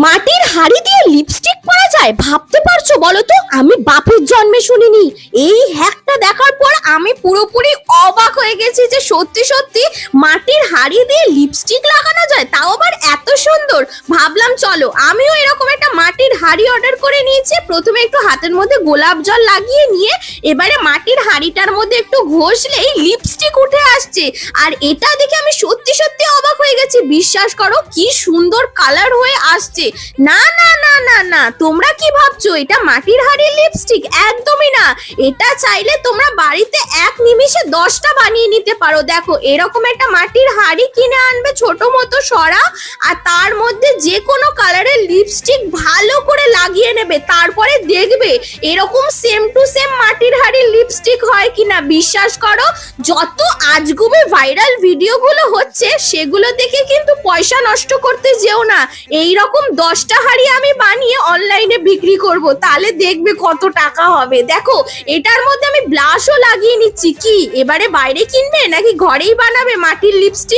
মাটির হাড়ি দিয়ে লিপস্টিক করা যায়, ভাবতে পারছো বলো তো? আমি বাপের জন্মে শুনিনি। এই হ্যাকটা দেখার পর আমি পুরোপুরি অবাক হয়ে গেছি যে সত্যি সত্যি মাটির হাড়ি দিয়ে লিপস্টিক লাগানো যায়, তাও আবার এত সুন্দর। ভাবলাম চলো আমিও এরকম একটা মাটির হাড়ি অর্ডার করে নিয়েছি। প্রথমে একটু হাতের মধ্যে গোলাপ জল লাগিয়ে নিয়ে এবারে মাটির হাড়িটার মধ্যে একটু ঘষলেই লিপস্টিক উঠে আসছে। আর এটা দেখে আমি সত্যি সত্যি অবাক হয়ে গেছি। বিশ্বাস করো কি সুন্দর কালার হয়ে আসছে। না না না না না, তোমরা কি ভাবছো এটা মাটির হাড়ির লিপস্টিক? একদমই না। এটা চাইলে তোমরা বাড়িতে এক নিমিষে 10টা বানিয়ে নিতে পারো। দেখো এরকম একটা মাটির হাড়ি কিনে আনবে, ছোট মতো সরা, আর তার মধ্যে যে কোনো কালারের লিপস্টিক ভালো করে লাগিয়ে নেবে। তারপরে দেখবে এরকম সেম টু সেম মাটির হাড়ির লিপস্টিক হয় কিনা। বিশ্বাস করো যত আজগুবি ভাইরাল ভিডিওগুলো হচ্ছে সেগুলো দেখে কিন্তু পয়সা নষ্ট করতে যেও না। এইরকম 10টা হাড়ি আমি বানিয়ে অনলাইনে বিক্রি করব, তাহলে দেখবে কত টাকা হবে। দেখো এটার মধ্যে আমি ব্লাশও লাগিয়ে নিচ্ছি। কি এবারে বাইরে কিনবে নাকি ঘরেই বানাবে মাটির লিপস্টিক?